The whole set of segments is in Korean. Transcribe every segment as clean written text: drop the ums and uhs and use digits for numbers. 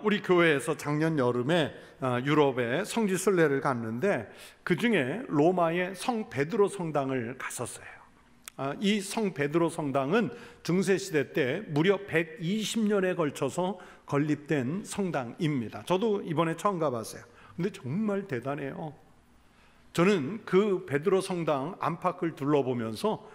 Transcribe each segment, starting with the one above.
우리 교회에서 작년 여름에 유럽에 성지 순례를 갔는데 그 중에 로마의 성 베드로 성당을 갔었어요. 이 성 베드로 성당은 중세시대 때 무려 120년에 걸쳐서 건립된 성당입니다. 저도 이번에 처음 가봤어요. 근데 정말 대단해요. 저는 그 베드로 성당 안팎을 둘러보면서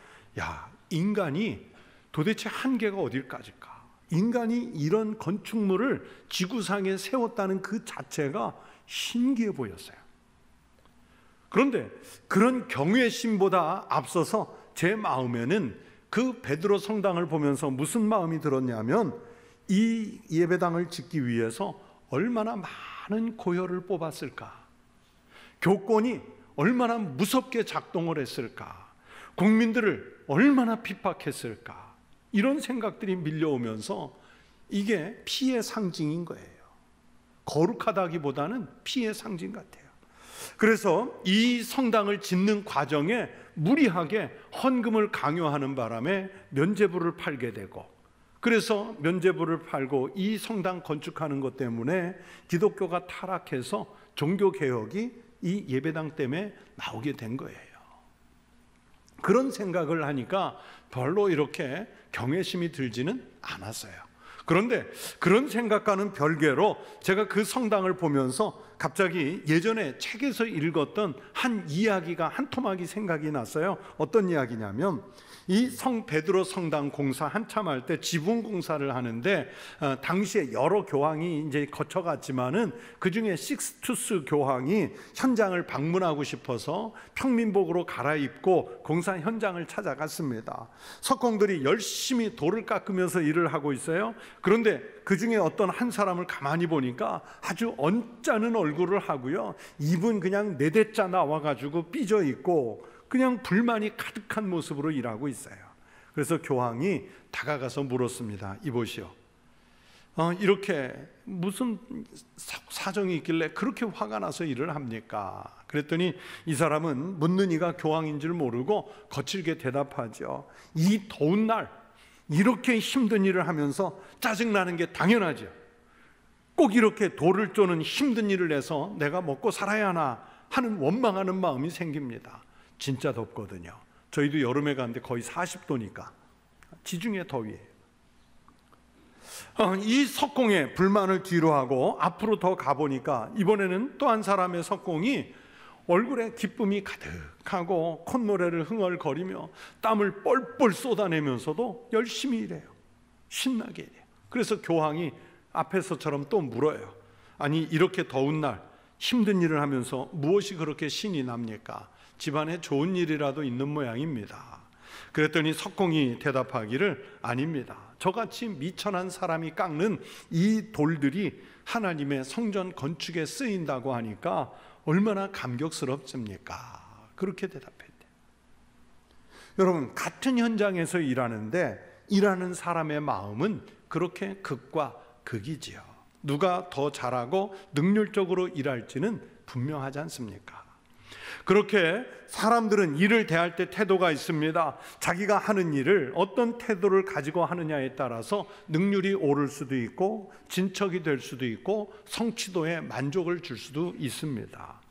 인간이 도대체 한계가 어딜까지일까? 인간이 이런 건축물을 지구상에 세웠다는 그 자체가 신기해 보였어요. 그런데 그런 경외심보다 앞서서 제 마음에는 그 베드로 성당을 보면서 무슨 마음이 들었냐면, 이 예배당을 짓기 위해서 얼마나 많은 고열을 뽑았을까? 교권이 얼마나 무섭게 작동을 했을까? 국민들을 얼마나 핍박했을까? 이런 생각들이 밀려오면서 이게 피의 상징인 거예요. 거룩하다기보다는 피의 상징 같아요. 그래서 이 성당을 짓는 과정에 무리하게 헌금을 강요하는 바람에 면죄부를 팔게 되고, 그래서 면죄부를 팔고 이 성당 건축하는 것 때문에 기독교가 타락해서 종교개혁이 이 예배당 때문에 나오게 된 거예요. 그런 생각을 하니까 별로 이렇게 경외심이 들지는 않았어요. 그런데 그런 생각과는 별개로 제가 그 성당을 보면서 갑자기 예전에 책에서 읽었던 한 이야기가 한 토막이 생각이 났어요. 어떤 이야기냐면, 이 성 베드로 성당 공사 한참 할 때 지붕 공사를 하는데 당시에 여러 교황이 이제 거쳐갔지만은 그 중에 식스투스 교황이 현장을 방문하고 싶어서 평민복으로 갈아입고 공사 현장을 찾아갔습니다. 석공들이 열심히 돌을 깎으면서 일을 하고 있어요. 그런데 그 중에 어떤 한 사람을 가만히 보니까 아주 언짢은 얼굴을 하고요, 입은 그냥 네대짜 나와가지고 삐져 있고 그냥 불만이 가득한 모습으로 일하고 있어요. 그래서 교황이 다가가서 물었습니다. 이보시오, 이렇게 무슨 사정이 있길래 그렇게 화가 나서 일을 합니까? 그랬더니 이 사람은 묻는 이가 교황인 줄 모르고 거칠게 대답하죠. 이 더운 날 이렇게 힘든 일을 하면서 짜증나는 게 당연하죠. 꼭 이렇게 돌을 쪼는 힘든 일을 해서 내가 먹고 살아야 하나 하는 원망하는 마음이 생깁니다. 진짜 덥거든요. 저희도 여름에 갔는데 거의 40도니까 지중해 더위예요. 이 석공에 불만을 뒤로 하고 앞으로 더 가보니까 이번에는 또 한 사람의 석공이 얼굴에 기쁨이 가득하고 콧노래를 흥얼거리며 땀을 뻘뻘 쏟아내면서도 열심히 일해요. 신나게 일해요. 그래서 교황이 앞에서처럼 또 물어요. 아니, 이렇게 더운 날 힘든 일을 하면서 무엇이 그렇게 신이 납니까? 집안에 좋은 일이라도 있는 모양입니다. 그랬더니 석공이 대답하기를, 아닙니다. 저같이 미천한 사람이 깎는 이 돌들이 하나님의 성전 건축에 쓰인다고 하니까 얼마나 감격스럽습니까? 그렇게 대답했대요. 여러분, 같은 현장에서 일하는데 일하는 사람의 마음은 그렇게 극과 극이지요. 누가 더 잘하고 능률적으로 일할지는 분명하지 않습니까? 그렇게 사람들은 일을 대할 때 태도가 있습니다. 자기가 하는 일을 어떤 태도를 가지고 하느냐에 따라서 능률이 오를 수도 있고 진척이 될 수도 있고 성취도에 만족을 줄 수도 있습니다.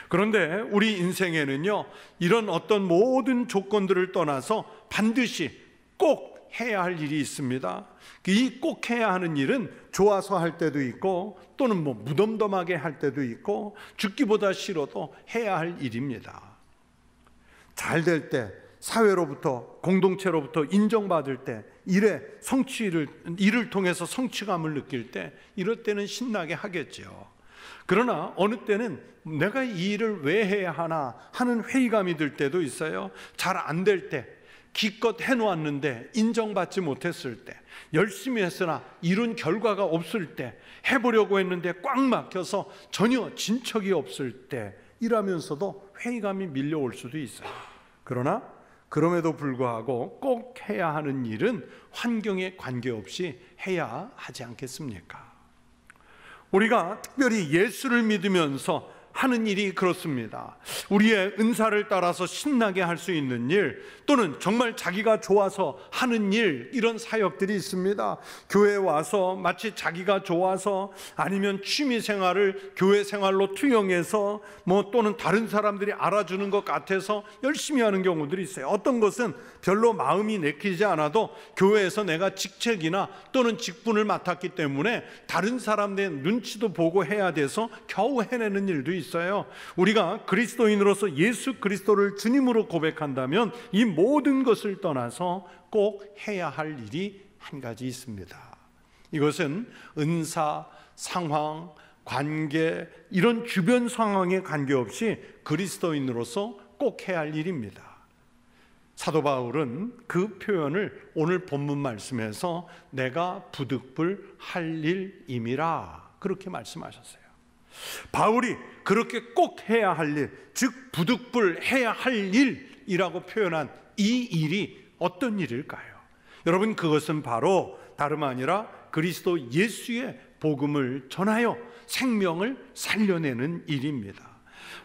그런데 우리 인생에는요, 이런 어떤 모든 조건들을 떠나서 반드시 꼭 해야 할 일이 있습니다. 이 꼭 해야 하는 일은 좋아서 할 때도 있고 또는 무덤덤하게 할 때도 있고 죽기보다 싫어도 해야 할 일입니다. 잘 될 때, 사회로부터 공동체로부터 인정받을 때, 일을 통해서 성취감을 느낄 때, 이럴 때는 신나게 하겠죠. 그러나 어느 때는 내가 이 일을 왜 해야 하나 하는 회의감이 들 때도 있어요. 잘 안 될 때, 기껏 해놓았는데 인정받지 못했을 때, 열심히 했으나 이룬 결과가 없을 때, 해보려고 했는데 꽉 막혀서 전혀 진척이 없을 때, 일하면서도 회의감이 밀려올 수도 있어요. 그러나 그럼에도 불구하고 꼭 해야 하는 일은 환경에 관계없이 해야 하지 않겠습니까? 우리가 특별히 예수를 믿으면서 하는 일이 그렇습니다. 우리의 은사를 따라서 신나게 할 수 있는 일, 또는 정말 자기가 좋아서 하는 일, 이런 사역들이 있습니다. 교회에 와서 마치 자기가 좋아서, 아니면 취미 생활을 교회 생활로 투영해서 또는 다른 사람들이 알아주는 것 같아서 열심히 하는 경우들이 있어요. 어떤 것은 별로 마음이 내키지 않아도 교회에서 내가 직책이나 또는 직분을 맡았기 때문에 다른 사람들의 눈치도 보고 해야 돼서 겨우 해내는 일도 있어요. 우리가 그리스도인으로서 예수 그리스도를 주님으로 고백한다면 이 모든 것을 떠나서 꼭 해야 할 일이 한 가지 있습니다. 이것은 은사, 상황, 관계, 이런 주변 상황에 관계없이 그리스도인으로서 꼭 해야 할 일입니다. 사도 바울은 그 표현을 오늘 본문 말씀에서 내가 부득불 할 일임이라 그렇게 말씀하셨어요. 바울이 그렇게 꼭 해야 할 일, 즉 부득불 해야 할 일이라고 표현한 이 일이 어떤 일일까요? 여러분, 그것은 바로 다름 아니라 그리스도 예수의 복음을 전하여 생명을 살려내는 일입니다.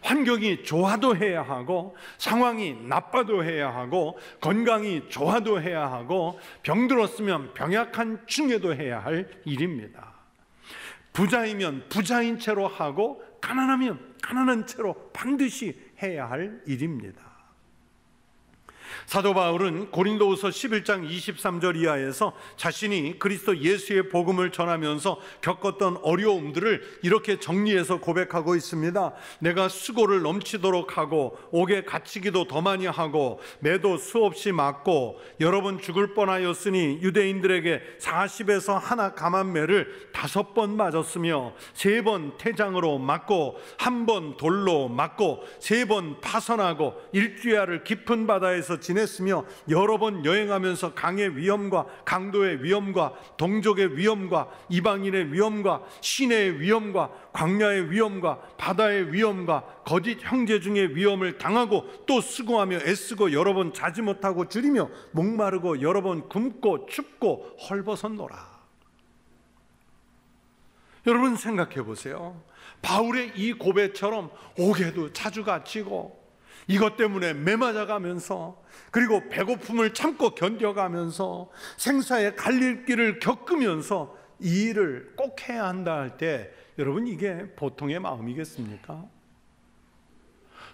환경이 좋아도 해야 하고, 상황이 나빠도 해야 하고, 건강이 좋아도 해야 하고, 병들었으면 병약한 중에도 해야 할 일입니다. 부자이면 부자인 채로 하고, 가난하면 가난한 채로 반드시 해야 할 일입니다. 사도 바울은 고린도후서 11장 23절 이하에서 자신이 그리스도 예수의 복음을 전하면서 겪었던 어려움들을 이렇게 정리해서 고백하고 있습니다. 내가 수고를 넘치도록 하고 옥에 갇히기도 더 많이 하고 매도 수없이 맞고 여러 번 죽을 뻔하였으니 유대인들에게 40에서 하나 감한매를 5번 맞았으며 3번 태장으로 맞고 1번 돌로 맞고 3번 파선하고 일주야를 깊은 바다에서 지냈으며 여러 번 여행하면서 강의 위험과 강도의 위험과 동족의 위험과 이방인의 위험과 시내의 위험과 광야의 위험과 바다의 위험과 거짓 형제 중의 위험을 당하고 또 수고하며 애쓰고 여러 번 자지 못하고 줄이며 목마르고 여러 번 굶고 춥고 헐벗었노라. 여러분 생각해 보세요. 바울의 이 고백처럼 옥에도 자주 갇히고 이것 때문에 매맞아가면서, 그리고 배고픔을 참고 견뎌가면서 생사의 갈릴길을 겪으면서 이 일을 꼭 해야 한다 할 때 여러분, 이게 보통의 마음이겠습니까?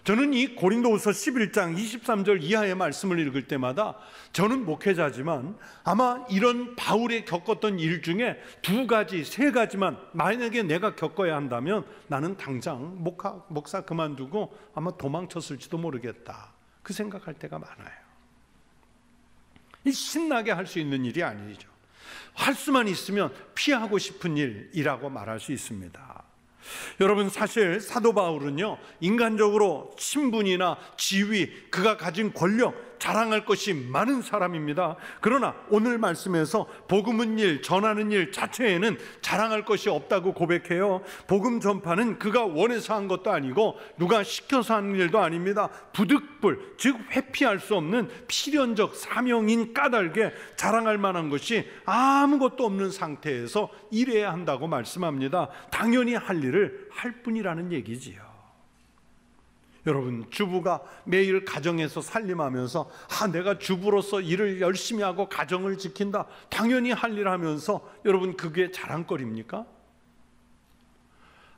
저는 이 고린도후서 11장 23절 이하의 말씀을 읽을 때마다, 저는 목회자지만 아마 이런 바울이 겪었던 일 중에 2가지, 3가지만 만약에 내가 겪어야 한다면 나는 당장 목사 그만두고 아마 도망쳤을지도 모르겠다, 그 생각할 때가 많아요. 이 신나게 할 수 있는 일이 아니죠. 할 수만 있으면 피하고 싶은 일이라고 말할 수 있습니다. 여러분, 사실 사도 바울은요, 인간적으로 신분이나 지위, 그가 가진 권력, 자랑할 것이 많은 사람입니다. 그러나 오늘 말씀에서 복음은 일, 전하는 일 자체에는 자랑할 것이 없다고 고백해요. 복음 전파는 그가 원해서 한 것도 아니고 누가 시켜서 하는 일도 아닙니다. 부득불, 즉 회피할 수 없는 필연적 사명인 까닭에 자랑할 만한 것이 아무것도 없는 상태에서 일해야 한다고 말씀합니다. 당연히 할 일을 할 뿐이라는 얘기지요. 여러분, 주부가 매일 가정에서 살림하면서 내가 주부로서 일을 열심히 하고 가정을 지킨다, 당연히 할 일 하면서 여러분, 그게 자랑거리입니까?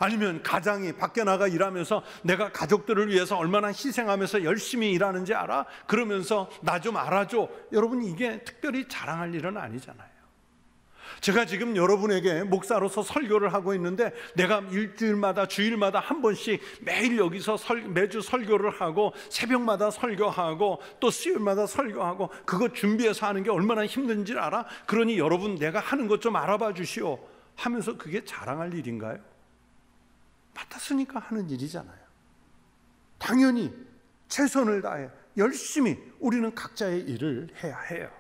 아니면 가장이 밖에 나가 일하면서 내가 가족들을 위해서 얼마나 희생하면서 열심히 일하는지 알아? 그러면서 나 좀 알아줘. 여러분, 이게 특별히 자랑할 일은 아니잖아요. 제가 지금 여러분에게 목사로서 설교를 하고 있는데, 내가 일주일마다 주일마다 한 번씩 매일 여기서 매주 설교를 하고 새벽마다 설교하고 또 수요일마다 설교하고 그거 준비해서 하는 게 얼마나 힘든지 알아? 그러니 여러분, 내가 하는 것 좀 알아봐 주시오 하면서 그게 자랑할 일인가요? 맡았으니까 하는 일이잖아요. 당연히 최선을 다해 열심히 우리는 각자의 일을 해야 해요.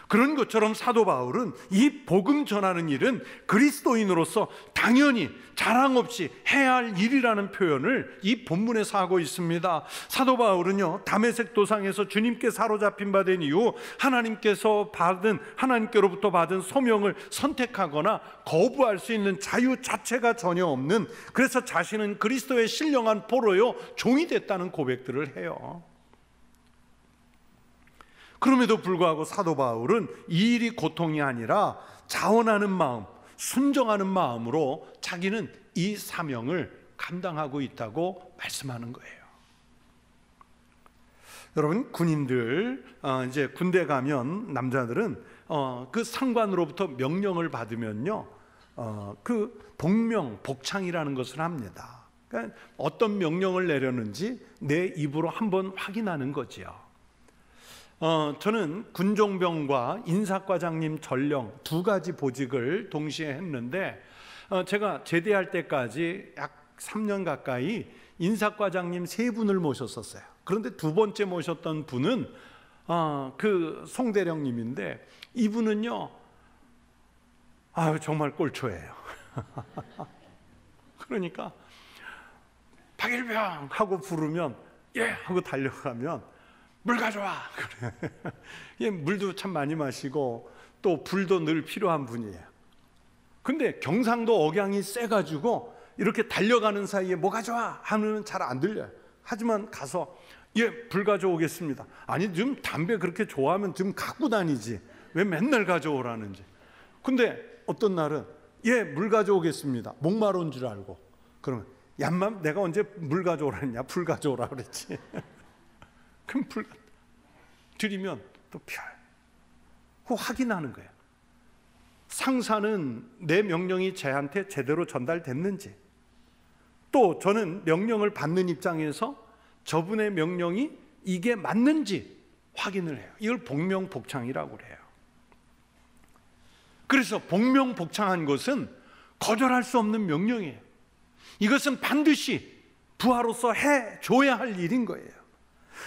그런 것처럼 사도 바울은 이 복음 전하는 일은 그리스도인으로서 당연히 자랑 없이 해야 할 일이라는 표현을 이 본문에서 하고 있습니다. 사도 바울은요, 다메섹 도상에서 주님께 사로잡힌 바 된 이후 하나님께로부터 받은 소명을 선택하거나 거부할 수 있는 자유 자체가 전혀 없는, 그래서 자신은 그리스도의 신령한 포로요 종이 됐다는 고백들을 해요. 그럼에도 불구하고 사도 바울은 이 일이 고통이 아니라 자원하는 마음, 순종하는 마음으로 자기는 이 사명을 감당하고 있다고 말씀하는 거예요. 여러분, 군인들 이제 군대 가면 남자들은 그 상관으로부터 명령을 받으면요, 그 복명, 복창이라는 것을 합니다. 그러니까 어떤 명령을 내렸는지 내 입으로 한번 확인하는 거지요. 저는 군종병과 인사과장님 전령 두 가지 보직을 동시에 했는데, 제가 제대할 때까지 약 3년 가까이 인사과장님 3분을 모셨었어요. 그런데 두 번째 모셨던 분은 그 송대령님인데, 이분은요, 정말 꼴초예요. 그러니까 박일병 하고 부르면 예 하고 달려가면 물 가져와. 그래. 물도 참 많이 마시고 또 불도 늘 필요한 분이에요. 근데 경상도 억양이 세가지고 이렇게 달려가는 사이에 뭐 가져와 하면 잘 안 들려요. 하지만 가서 예, 불 가져오겠습니다. 아니, 좀 담배 그렇게 좋아하면 좀 갖고 다니지, 왜 맨날 가져오라는지. 근데 어떤 날은 예, 물 가져오겠습니다. 목마른 줄 알고. 그러면 얌맘, 내가 언제 물 가져오라냐, 불 가져오라 그랬지. 그럼 불 드리면 또 그 확인하는 거예요. 상사는 내 명령이 쟤한테 제대로 전달됐는지, 또 저는 명령을 받는 입장에서 저분의 명령이 이게 맞는지 확인을 해요. 이걸 복명복창이라고 그래요. 그래서 복명복창한 것은 거절할 수 없는 명령이에요. 이것은 반드시 부하로서 해줘야 할 일인 거예요.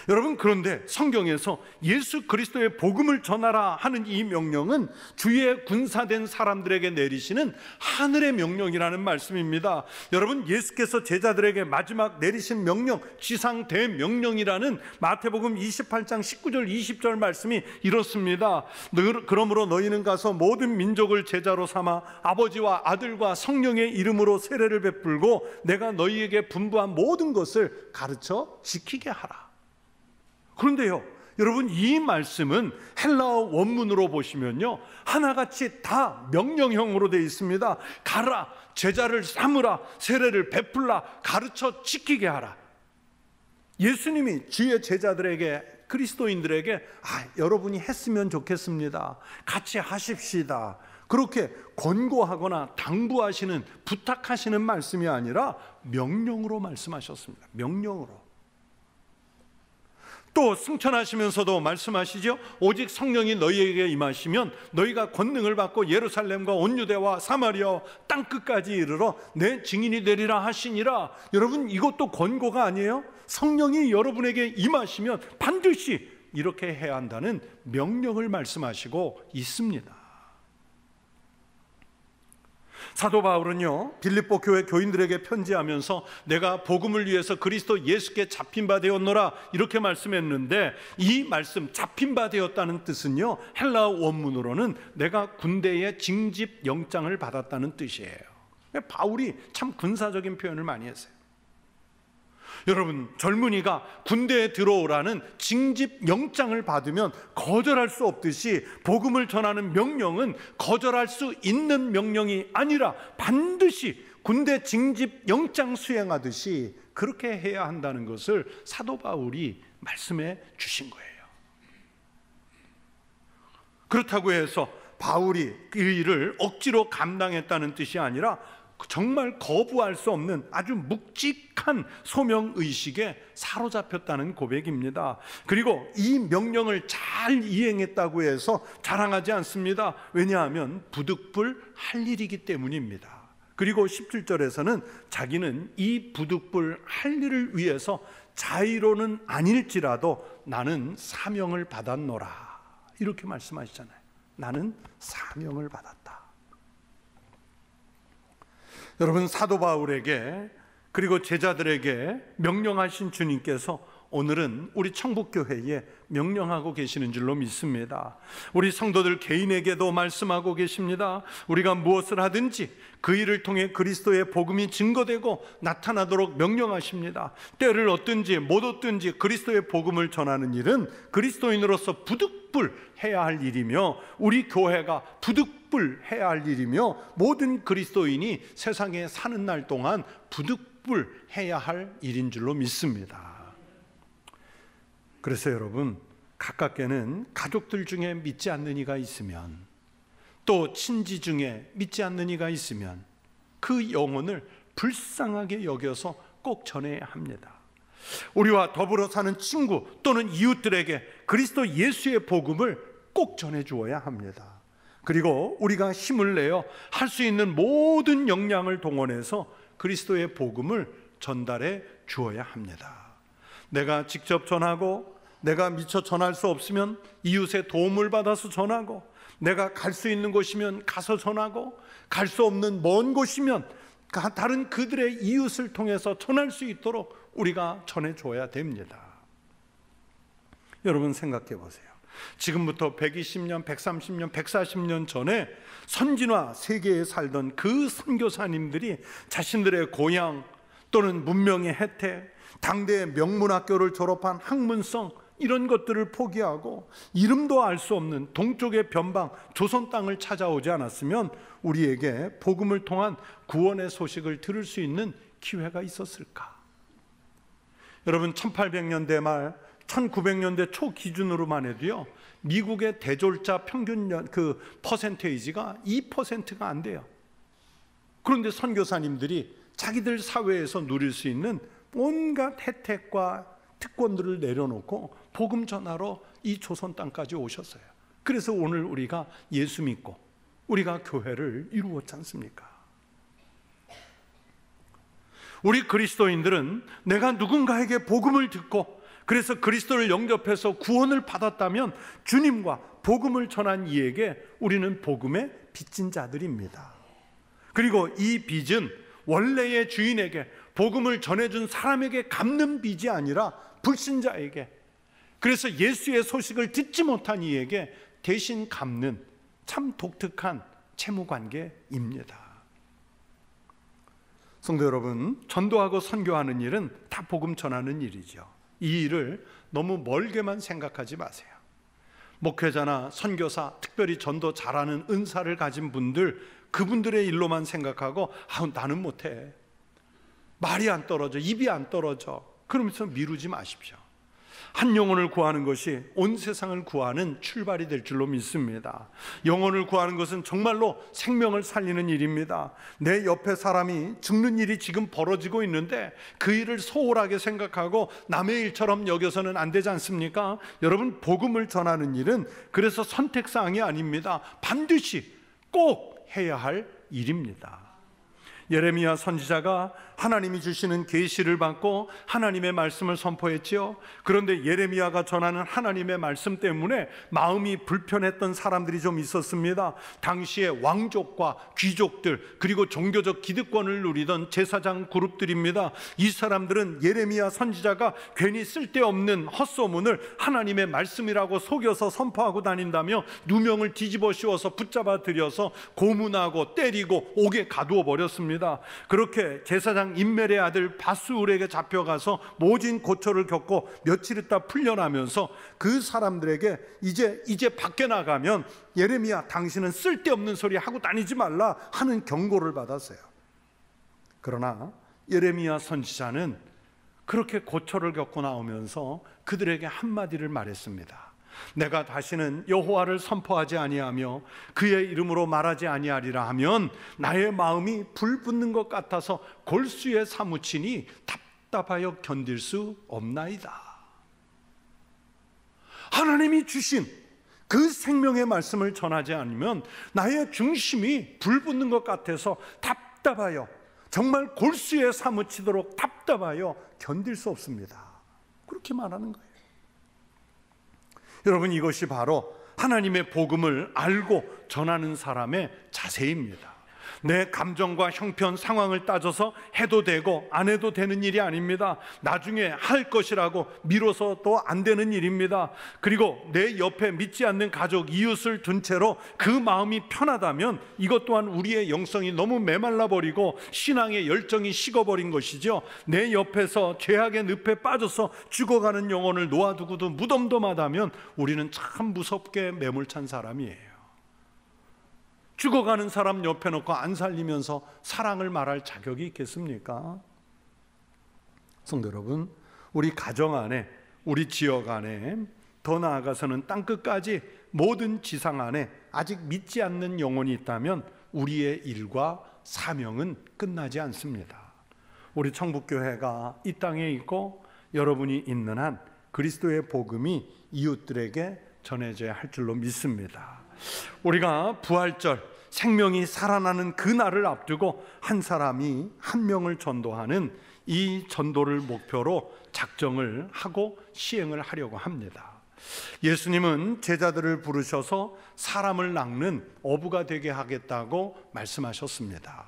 여러분, 그런데 성경에서 예수 그리스도의 복음을 전하라 하는 이 명령은 주의 군사된 사람들에게 내리시는 하늘의 명령이라는 말씀입니다. 여러분, 예수께서 제자들에게 마지막 내리신 명령, 지상 대명령이라는 마태복음 28장 19절 20절 말씀이 이렇습니다. 그러므로 너희는 가서 모든 민족을 제자로 삼아 아버지와 아들과 성령의 이름으로 세례를 베풀고 내가 너희에게 분부한 모든 것을 가르쳐 지키게 하라. 그런데요, 여러분, 이 말씀은 헬라어 원문으로 보시면요, 하나같이 다 명령형으로 되어 있습니다. 가라, 제자를 삼으라, 세례를 베풀라, 가르쳐 지키게 하라. 예수님이 주의 제자들에게, 그리스도인들에게 여러분이 했으면 좋겠습니다, 같이 하십시다, 그렇게 권고하거나 당부하시는, 부탁하시는 말씀이 아니라 명령으로 말씀하셨습니다. 명령으로. 또 승천하시면서도 말씀하시죠. 오직 성령이 너희에게 임하시면 너희가 권능을 받고 예루살렘과 온 유대와 사마리아 땅끝까지 이르러 내 증인이 되리라 하시니라. 여러분, 이것도 권고가 아니에요? 성령이 여러분에게 임하시면 반드시 이렇게 해야 한다는 명령을 말씀하시고 있습니다. 사도 바울은요, 빌립보 교회 교인들에게 편지하면서 내가 복음을 위해서 그리스도 예수께 잡힌 바 되었노라 이렇게 말씀했는데, 이 말씀 잡힌 바 되었다는 뜻은요, 헬라어 원문으로는 내가 군대의 징집 영장을 받았다는 뜻이에요. 바울이 참 군사적인 표현을 많이 했어요. 여러분, 젊은이가 군대에 들어오라는 징집 영장을 받으면 거절할 수 없듯이 복음을 전하는 명령은 거절할 수 있는 명령이 아니라 반드시 군대 징집 영장 수행하듯이 그렇게 해야 한다는 것을 사도 바울이 말씀해 주신 거예요. 그렇다고 해서 바울이 그 일을 억지로 감당했다는 뜻이 아니라 정말 거부할 수 없는 아주 묵직한 소명의식에 사로잡혔다는 고백입니다. 그리고 이 명령을 잘 이행했다고 해서 자랑하지 않습니다. 왜냐하면 부득불 할 일이기 때문입니다. 그리고 17절에서는 자기는 이 부득불 할 일을 위해서 자의로는 아닐지라도 나는 사명을 받았노라 이렇게 말씀하시잖아요. 나는 사명을 받았다. 여러분, 사도 바울에게 그리고 제자들에게 명령하신 주님께서 오늘은 우리 청북교회에 명령하고 계시는 줄로 믿습니다. 우리 성도들 개인에게도 말씀하고 계십니다. 우리가 무엇을 하든지 그 일을 통해 그리스도의 복음이 증거되고 나타나도록 명령하십니다. 때를 얻든지 못 얻든지 그리스도의 복음을 전하는 일은 그리스도인으로서 부득불해야 할 일이며, 우리 교회가 부득불해야 할 일이며, 모든 그리스도인이 세상에 사는 날 동안 부득불해야 할 일인 줄로 믿습니다. 그래서 여러분, 가깝게는 가족들 중에 믿지 않는 이가 있으면, 또 친지 중에 믿지 않는 이가 있으면 그 영혼을 불쌍하게 여겨서 꼭 전해야 합니다. 우리와 더불어 사는 친구 또는 이웃들에게 그리스도 예수의 복음을 꼭 전해 주어야 합니다. 그리고 우리가 힘을 내어 할 수 있는 모든 역량을 동원해서 그리스도의 복음을 전달해 주어야 합니다. 내가 직접 전하고, 내가 미처 전할 수 없으면 이웃의 도움을 받아서 전하고, 내가 갈 수 있는 곳이면 가서 전하고, 갈 수 없는 먼 곳이면 다른 그들의 이웃을 통해서 전할 수 있도록 우리가 전해줘야 됩니다. 여러분, 생각해 보세요. 지금부터 120년, 130년, 140년 전에 선진화 세계에 살던 그 선교사님들이 자신들의 고향 또는 문명의 혜택, 당대의 명문학교를 졸업한 학문성, 이런 것들을 포기하고 이름도 알 수 없는 동쪽의 변방 조선 땅을 찾아오지 않았으면 우리에게 복음을 통한 구원의 소식을 들을 수 있는 기회가 있었을까? 여러분, 1800년대 말 1900년대 초 기준으로만 해도요, 미국의 대졸자 평균 그 퍼센테이지가 2%가 안 돼요. 그런데 선교사님들이 자기들 사회에서 누릴 수 있는 온갖 혜택과 특권들을 내려놓고 복음 전하러 이 조선 땅까지 오셨어요. 그래서 오늘 우리가 예수 믿고 우리가 교회를 이루었지 않습니까? 우리 그리스도인들은 내가 누군가에게 복음을 듣고 그래서 그리스도를 영접해서 구원을 받았다면 주님과 복음을 전한 이에게 우리는 복음의 빚진 자들입니다. 그리고 이 빚은 원래의 주인에게, 복음을 전해준 사람에게 갚는 빚이 아니라 불신자에게, 그래서 예수의 소식을 듣지 못한 이에게 대신 갚는 참 독특한 채무관계입니다. 성도 여러분, 전도하고 선교하는 일은 다 복음 전하는 일이죠. 이 일을 너무 멀게만 생각하지 마세요. 목회자나 선교사, 특별히 전도 잘하는 은사를 가진 분들, 그분들의 일로만 생각하고 나는 못해, 말이 안 떨어져, 입이 안 떨어져, 그러면서 미루지 마십시오. 한 영혼을 구하는 것이 온 세상을 구하는 출발이 될 줄로 믿습니다. 영혼을 구하는 것은 정말로 생명을 살리는 일입니다. 내 옆에 사람이 죽는 일이 지금 벌어지고 있는데 그 일을 소홀하게 생각하고 남의 일처럼 여겨서는 안 되지 않습니까? 여러분, 복음을 전하는 일은 그래서 선택사항이 아닙니다. 반드시 꼭 해야 할 일입니다. 예레미야 선지자가 하나님이 주시는 계시를 받고 하나님의 말씀을 선포했지요. 그런데 예레미야가 전하는 하나님의 말씀 때문에 마음이 불편했던 사람들이 좀 있었습니다. 당시에 왕족과 귀족들, 그리고 종교적 기득권을 누리던 제사장 그룹들입니다. 이 사람들은 예레미야 선지자가 괜히 쓸데없는 헛소문을 하나님의 말씀이라고 속여서 선포하고 다닌다며 누명을 뒤집어 씌워서 붙잡아 들여서 고문하고 때리고 옥에 가두어 버렸습니다. 그렇게 제사장 임멜의 아들 바스울에게 잡혀가서 모진 고초를 겪고 며칠 있다 풀려나면서 그 사람들에게 이제 밖에 나가면 예레미야, 당신은 쓸데없는 소리 하고 다니지 말라 하는 경고를 받았어요. 그러나 예레미야 선지자는 그렇게 고초를 겪고 나오면서 그들에게 한마디를 말했습니다. 내가 다시는 여호와를 선포하지 아니하며 그의 이름으로 말하지 아니하리라 하면 나의 마음이 불붙는 것 같아서 골수에 사무치니 답답하여 견딜 수 없나이다. 하나님이 주신 그 생명의 말씀을 전하지 않으면 나의 중심이 불붙는 것 같아서 답답하여, 정말 골수에 사무치도록 답답하여 견딜 수 없습니다. 그렇게 말하는 거예요. 여러분, 이것이 바로 하나님의 복음을 알고 전하는 사람의 자세입니다. 내 감정과 형편, 상황을 따져서 해도 되고 안 해도 되는 일이 아닙니다. 나중에 할 것이라고 미뤄서 또 안 되는 일입니다. 그리고 내 옆에 믿지 않는 가족, 이웃을 둔 채로 그 마음이 편하다면 이것 또한 우리의 영성이 너무 메말라 버리고 신앙의 열정이 식어버린 것이죠. 내 옆에서 죄악의 늪에 빠져서 죽어가는 영혼을 놓아두고도 무덤덤하다면 우리는 참 무섭게 매몰찬 사람이에요. 죽어가는 사람 옆에 놓고 안 살리면서 사랑을 말할 자격이 있겠습니까? 성도 여러분, 우리 가정 안에, 우리 지역 안에, 더 나아가서는 땅끝까지 모든 지상 안에 아직 믿지 않는 영혼이 있다면 우리의 일과 사명은 끝나지 않습니다. 우리 청북교회가 이 땅에 있고 여러분이 있는 한 그리스도의 복음이 이웃들에게 전해져야 할 줄로 믿습니다. 우리가 부활절, 생명이 살아나는 그 날을 앞두고 한 사람이 한 명을 전도하는 이 전도를 목표로 작정을 하고 시행을 하려고 합니다. 예수님은 제자들을 부르셔서 사람을 낚는 어부가 되게 하겠다고 말씀하셨습니다.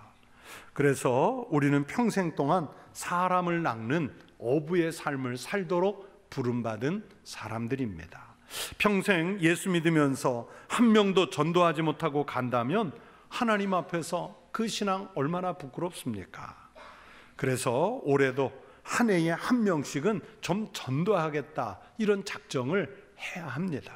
그래서 우리는 평생 동안 사람을 낚는 어부의 삶을 살도록 부름받은 사람들입니다. 평생 예수 믿으면서 한 명도 전도하지 못하고 간다면 하나님 앞에서 그 신앙 얼마나 부끄럽습니까? 그래서 올해도 한 해에 한 명씩은 좀 전도하겠다, 이런 작정을 해야 합니다.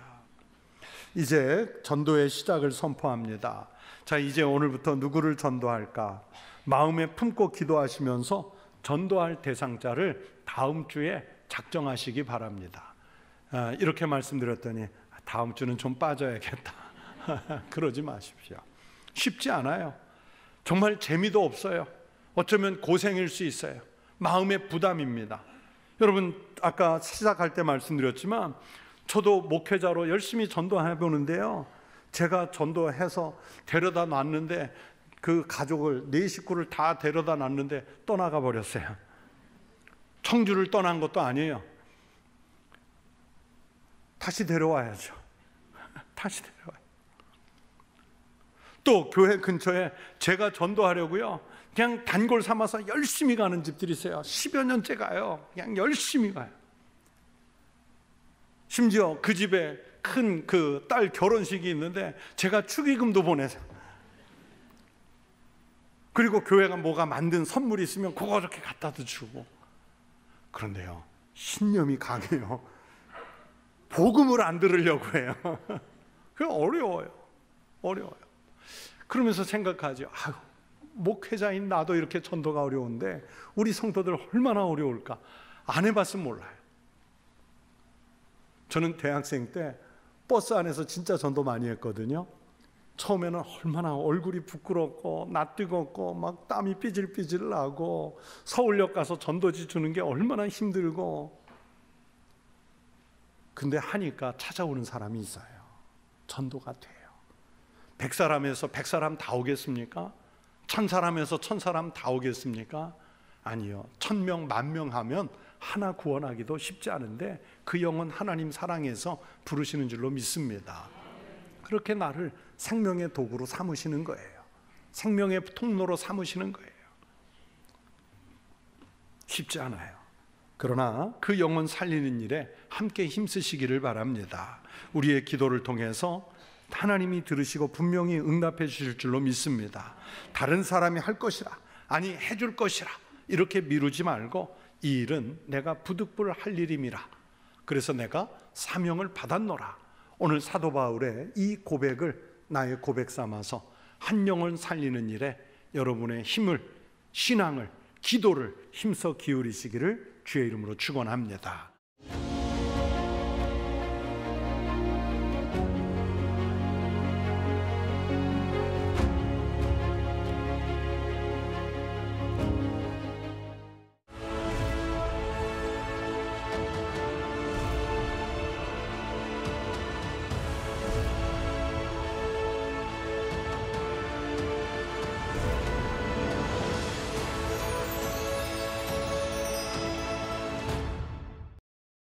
이제 전도의 시작을 선포합니다. 자, 이제 오늘부터 누구를 전도할까? 마음에 품고 기도하시면서 전도할 대상자를 다음 주에 작정하시기 바랍니다. 이렇게 말씀드렸더니 다음 주는 좀 빠져야겠다. 그러지 마십시오. 쉽지 않아요. 정말 재미도 없어요. 어쩌면 고생일 수 있어요. 마음의 부담입니다. 여러분, 아까 시작할 때 말씀드렸지만 저도 목회자로 열심히 전도해 보는데요, 제가 전도해서 데려다 놨는데 그 가족을, 네 식구를 다 데려다 놨는데 떠나가 버렸어요. 청주를 떠난 것도 아니에요. 다시 데려와야죠. 다시 데려와요. 또 교회 근처에 제가 전도하려고요, 그냥 단골 삼아서 열심히 가는 집들이 있어요. 10여 년째 가요. 그냥 열심히 가요. 심지어 그 집에 큰 그 딸 결혼식이 있는데 제가 축의금도 보내서, 그리고 교회가 뭐가 만든 선물이 있으면 그거 이렇게 갖다도 주고. 그런데요, 신념이 강해요. 복음을 안 들으려고 해요. 그게 어려워요. 그러면서 생각하죠. 아유, 목회자인 나도 이렇게 전도가 어려운데 우리 성도들 얼마나 어려울까. 안 해봤으면 몰라요. 저는 대학생 때 버스 안에서 진짜 전도 많이 했거든요. 처음에는 얼마나 얼굴이 부끄럽고 낯뜨겁고 막 땀이 삐질삐질 나고, 서울역 가서 전도지 주는 게 얼마나 힘들고. 근데 하니까 찾아오는 사람이 있어요. 전도가 돼요. 100사람에서 100사람 다 오겠습니까? 1000사람에서 1000사람 다 오겠습니까? 아니요. 1000명, 10,000명 하면 하나 구원하기도 쉽지 않은데 그 영혼 하나님 사랑해서 부르시는 줄로 믿습니다. 그렇게 나를 생명의 도구로 삼으시는 거예요. 생명의 통로로 삼으시는 거예요. 쉽지 않아요. 그러나 그 영혼 살리는 일에 함께 힘쓰시기를 바랍니다. 우리의 기도를 통해서 하나님이 들으시고 분명히 응답해 주실 줄로 믿습니다. 다른 사람이 할 것이라, 아니 해줄 것이라 이렇게 미루지 말고, 이 일은 내가 부득불 할 일임이라, 그래서 내가 사명을 받았노라. 오늘 사도 바울의 이 고백을 나의 고백 삼아서 한 영혼 살리는 일에 여러분의 힘을, 신앙을, 기도를 힘써 기울이시기를 주의 이름으로 축원합니다.